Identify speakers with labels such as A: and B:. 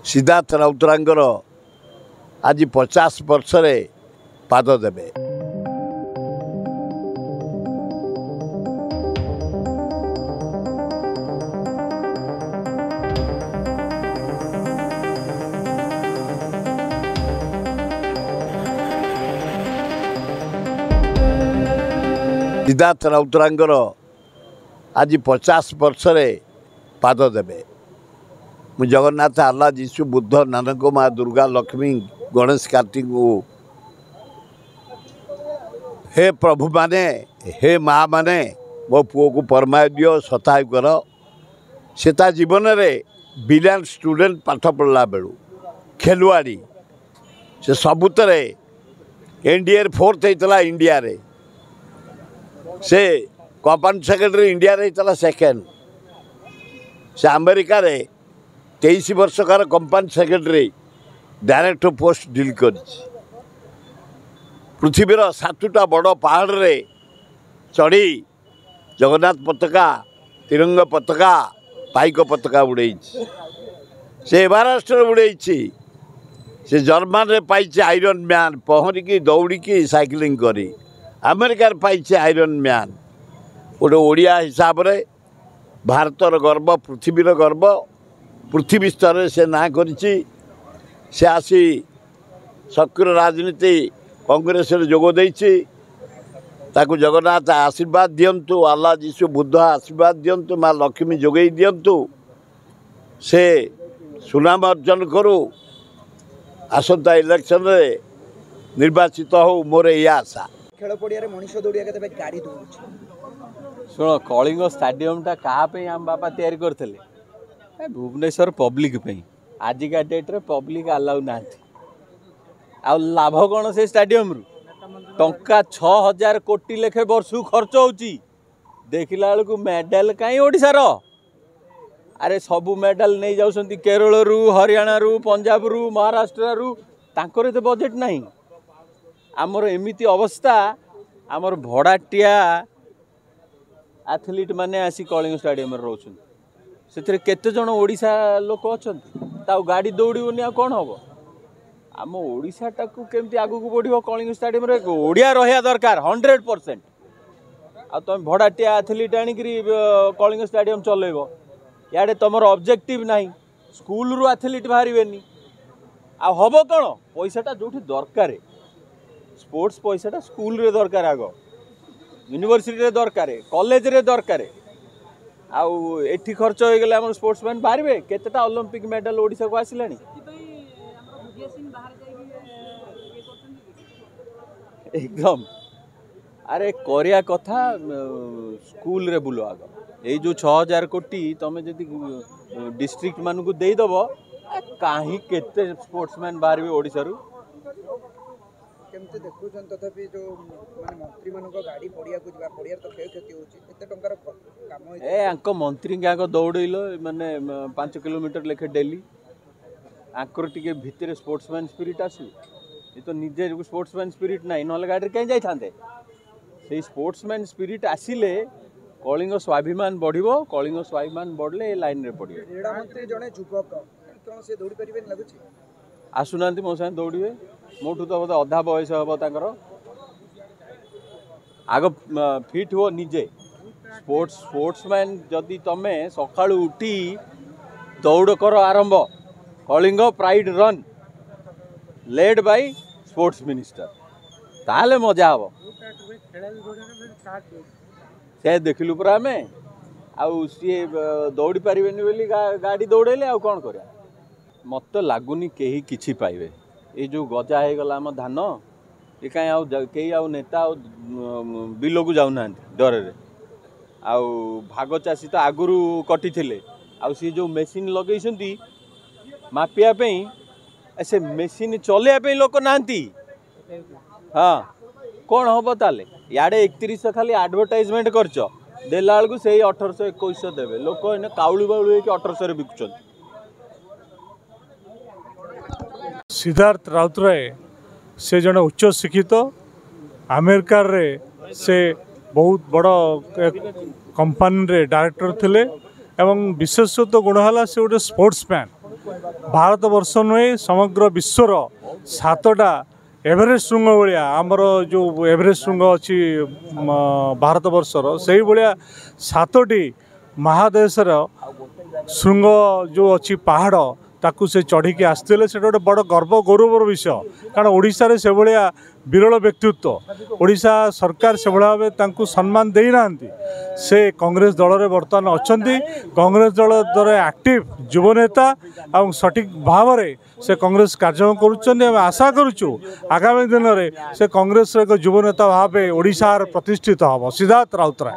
A: सिद्धार्थ राउतरांगर आज 50 वर्ष पाद देवे। सिद्धार्थ राउतरांगर आज 50 वर्ष पाद देवे। मु जगन्नाथ आल्ला जीशु बुद्ध नानक माँ दुर्गा लक्ष्मी गणेश कार्तिक हे प्रभु माने हे माँ माने मो पुओ को परमाय दियो सताय कर। से जीवन में ब्रिलियंट स्टूडेंट पाठ पढ़ला बेलू खेलुआड़ी से सबुतरे एनडीए 4th होता इंडिया रे। से कंपनी सेक्रेटरी इंडिया रे होता 2nd। से अमेरिका रे 23 वर्षकार company secretary director post deal कर। पृथ्वीर 7टा बड़ पहाड़ रे चढ़ी जगन्नाथ पताका तिरंगा पताका पाइक पताका उड़े से महाराष्ट्र उड़े से जर्मन रे पाई आयरन मैन पहरिकी दौड़िकी साइकिलिंग करी अमेरिकार पाई आयरन मैन गोटे ओडिया हिसाब रे भारतर गर्व पृथ्वीर गर्व पृथ्वी स्तर से ना करिछि। से आसी सक्रिय राजनीति कांग्रेस रे जोग देछि। ताकु जगन्नाथ आशीर्वाद दियंतु आल्ला जीशु बुद्ध आशीर्वाद दियंतु माँ लक्ष्मी जोगई दियंतु से सुनाम अर्जन करू आसंता इलेक्शन रे निर्वाचित हो मोर या आशा।
B: खेल पड़िया मनीष दौड़िया के गाड़ी दौड़
C: शुण कलिंग स्टाडियम टा क्या आम बापा तैयारी करते भुवनेश्वर पब्लिक आजिका डेट्रे पब्लिक आलाउ ना आ लाभ कौन से स्टाडियम रु टंका 6000 कोटी लेखे वर्ष खर्च होची देखला बेलू मेडल कहीं ओडिशार अरे सबू मेडल नहीं जाउछंती केरल रु हरियाणा रु पंजाब रु महाराष्ट्र रु तांकर तो बजेट नहीं। आमर एमिति अवस्था आमर भड़ाटिया एथलीट माने आसी कलिंग स्टाडियम रोचन से केते जन ओडिशा लोक अच्छा गाड़ी दौड़नी आ कौन हम आम ओडिशाटा को केमती आगू को बढ़ो कलिंग स्टाडियम रे ओडिया रहा दरकार 100%। आ तुम भड़ाटिया एथलीट आनिक कलिंग स्टाडियम चलेब याडे तुमर ऑब्जेक्टिव नहीं स्कूल रु एथलीट बाहर आ हम कौन पैसाटा जो दरकार स्पोर्ट्स पैसाटा स्कूल रे दरकार आग यूनिवर्सिटी रे दरकार कॉलेज रे दरकार आउ एठी खर्च हो गले हम स्पोर्ट्समैन बाहर केतेटा ओलंपिक मेडल ओडिशा को आसिलानी एकदम अरे करिया कथा स्कूल रे बुलो आग ये जो 6000 कोटी तुम जदि डिस्ट्रिक्ट मान को दे दबो काहे केते स्पोर्ट्समैन बाहर ओडिशा रु
B: केमते देखुछन तथापि जो माने मंत्री मानको गाड़ी पड़िया को जिबा पड़िया तो क्षय क्षति होची केते टंकार काम होई
C: ए आंको मंत्री के आंको दौड़इलो माने 5 किलोमीटर लेखे डेली आंकर टिके भितरे स्पोर्ट्समैन स्पिरिट आसी ये तो निजे स्पोर्ट्समैन स्पिरिट नाही नले गाड़ी कहीं जाई थांते से स्पोर्ट्समैन स्पिरिट आसिले कलिंग स्वाभिमान बढ़िबो कलिंग स्वाभिमान बढ़ले ए लाइन रे पड़ियो।
B: क्रीड़ा मंत्री जने युवक कोन से दौड़ी परिबे लागुची
C: आसुनांती मो साथ दौड़े मोठू तो बोधे अधा बयस हम तर आग फिट हो निजे स्पोर्ट्समैन जदि तुम सका उठी दौड़ कर आरंभ Kalinga pride run led by sports minister ताले मजा हम से देखलु पूरा आम आउ सी दौड़ी पारे बोली गाड़ी दौड़े आउ कौन कर मत लगुनि कहीं किछि पाइबे ये जो गजा हो गला आम धान ये कहीं आउ कई आउ नेता आउ बिल को जाऊना डर आउ भाग चाषी तो आगुरी कटि थे आउ सी जो मेसीन लगे मापिया से मेसीन चलैया लोक ना हाँ कौन हम ताले याडे 31 खाली एडवर्टाइजमेंट करछ देला बेलू से 1800-2100 देवे लोक इन काउली बाउली 1800 बिकुचन।
D: सिद्धार्थ राउतराय से जन उच्च शिक्षित अमेरिका रे से बहुत बड़ कंपनी रे डायरेक्टर थिले एवं विशेषत्व गुण है से गोटे स्पोर्ट्समैन भारत वर्ष नुहे समग्र विश्वर 7टा एवरेस्ट श्रृंग भाया आमर जो एवरेस्ट श्रृंग अच्छी भारत वर्षर से भाया 7टी महादेशर श्रृंग जो अच्छी पहाड़ ताकू से चढ़ी आसते से गोटे बड़ गर्व गौरवर विषय कारण ओडिशा रे से भाया विरल व्यक्तित्व ओडिशा सरकार से भाव तांकू सम्मान देना से कांग्रेस दल में बर्तमान अच्छा कांग्रेस दल द्वारा एक्टिव युवनेता और सठिक भाव में से कांग्रेस कार्य करुँच आशा करुचु आगामी दिन में से कांग्रेस एक युवनेता भाव ओडिशा प्रतिष्ठित हम सिद्धार्थ राउतराय।